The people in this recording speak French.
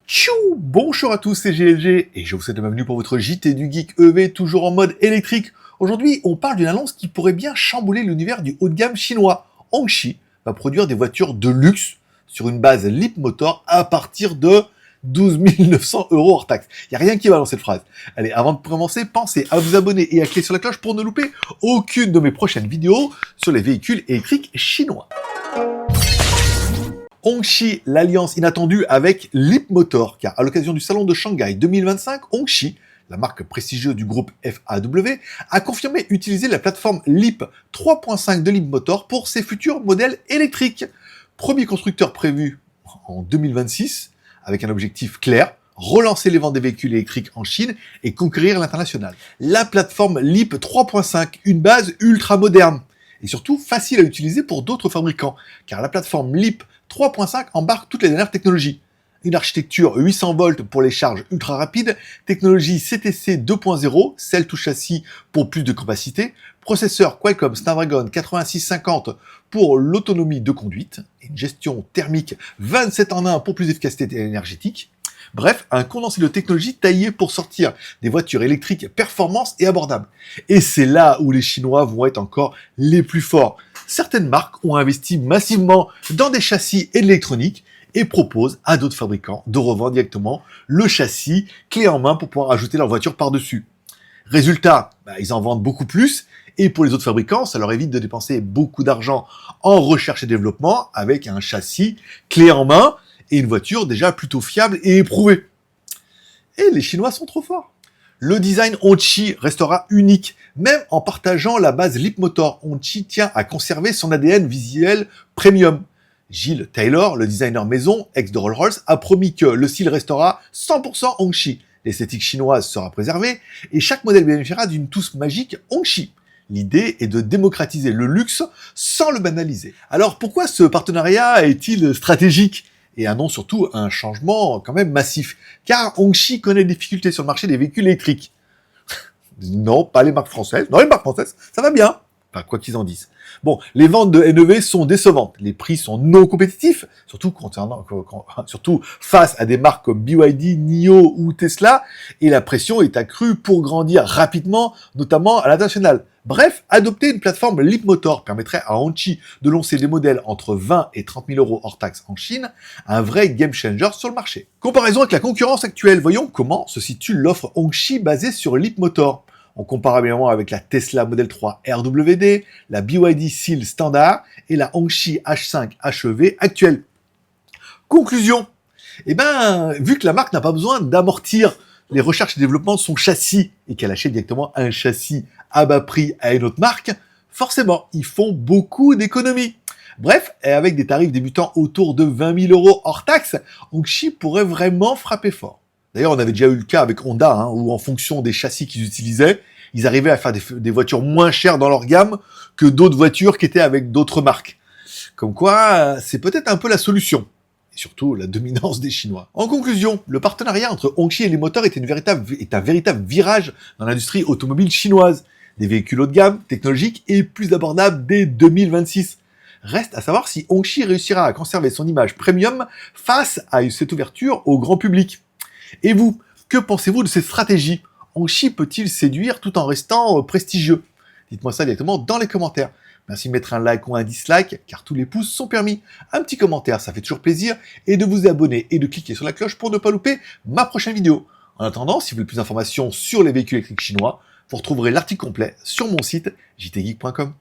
Tchou! Bonjour à tous, c'est GLG et je vous souhaite la bienvenue pour votre JT du Geek EV, toujours en mode électrique. Aujourd'hui, on parle d'une annonce qui pourrait bien chambouler l'univers du haut de gamme chinois. Hongqi va produire des voitures de luxe sur une base Leapmotor à partir de 12 900 € hors taxe. Il n'y a rien qui va dans cette phrase. Allez, avant de commencer, pensez à vous abonner et à cliquer sur la cloche pour ne louper aucune de mes prochaines vidéos sur les véhicules électriques chinois. Hongqi, l'alliance inattendue avec Leapmotor, car à l'occasion du salon de Shanghai 2025, Hongqi, la marque prestigieuse du groupe FAW, a confirmé utiliser la plateforme Leap 3.5 de Leapmotor pour ses futurs modèles électriques. Premier constructeur prévu en 2026, avec un objectif clair, relancer les ventes des véhicules électriques en Chine et conquérir l'international. La plateforme Leap 3.5, une base ultra moderne, et surtout facile à utiliser pour d'autres fabricants, car la plateforme Leap 3.5 embarque toutes les dernières technologies. Une architecture 800 volts pour les charges ultra rapides, technologie CTC 2.0, celle tout châssis pour plus de capacité, processeur Qualcomm Snapdragon 8650 pour l'autonomie de conduite, une gestion thermique 27 en 1 pour plus d'efficacité énergétique. Bref, un condensé de technologie taillé pour sortir des voitures électriques performantes et abordables. Et c'est là où les Chinois vont être encore les plus forts. Certaines marques ont investi massivement dans des châssis et de l'électronique et proposent à d'autres fabricants de revendre directement le châssis clé en main pour pouvoir ajouter leur voiture par-dessus. Résultat, ils en vendent beaucoup plus et pour les autres fabricants, ça leur évite de dépenser beaucoup d'argent en recherche et développement avec un châssis clé en main et une voiture déjà plutôt fiable et éprouvée. Et les Chinois sont trop forts. Le design Hongqi restera unique, même en partageant la base Leapmotor. Hongqi tient à conserver son ADN visuel premium. Gilles Taylor, le designer maison, ex de Rolls-Royce, a promis que le style restera 100% Hongqi. L'esthétique chinoise sera préservée et chaque modèle bénéficiera d'une touche magique Hongqi. L'idée est de démocratiser le luxe sans le banaliser. Alors pourquoi ce partenariat est-il stratégique ? Et annonce surtout un changement quand même massif. Car Hongqi connaît des difficultés sur le marché des véhicules électriques. Non, pas les marques françaises. Non, les marques françaises, ça va bien. Enfin, quoi qu'ils en disent. Bon, les ventes de NEV sont décevantes. Les prix sont non compétitifs, surtout face à des marques comme BYD, NIO ou Tesla. Et la pression est accrue pour grandir rapidement, notamment à l'international. Bref, adopter une plateforme Leapmotor permettrait à Hongqi de lancer des modèles entre 20 et 30 000 € hors taxe en Chine, un vrai game changer sur le marché. Comparaison avec la concurrence actuelle, voyons comment se situe l'offre Hongqi basée sur Leapmotor. On compare évidemment avec la Tesla Model 3 RWD, la BYD Seal Standard et la Hongqi H5 HEV actuelle. Conclusion. Vu que la marque n'a pas besoin d'amortir les recherches et développement de son châssis et qu'elle achète directement un châssis à bas prix à une autre marque, forcément, ils font beaucoup d'économies. Bref, et avec des tarifs débutant autour de 20 000 € hors taxe, Hongqi pourrait vraiment frapper fort. D'ailleurs, on avait déjà eu le cas avec Honda, où en fonction des châssis qu'ils utilisaient, ils arrivaient à faire des voitures moins chères dans leur gamme que d'autres voitures qui étaient avec d'autres marques. Comme quoi, c'est peut-être un peu la solution. Et surtout, la dominance des Chinois. En conclusion, le partenariat entre Hongqi et Leapmotor est un véritable virage dans l'industrie automobile chinoise. Des véhicules haut de gamme, technologiques et plus abordables dès 2026. Reste à savoir si Hongqi réussira à conserver son image premium face à cette ouverture au grand public. Et vous, que pensez-vous de cette stratégie ? Hongqi peut-il séduire tout en restant prestigieux ? Dites-moi ça directement dans les commentaires. Merci de mettre un like ou un dislike, car tous les pouces sont permis. Un petit commentaire, ça fait toujours plaisir, et de vous abonner et de cliquer sur la cloche pour ne pas louper ma prochaine vidéo. En attendant, si vous voulez plus d'informations sur les véhicules électriques chinois, vous retrouverez l'article complet sur mon site jtgeek.com.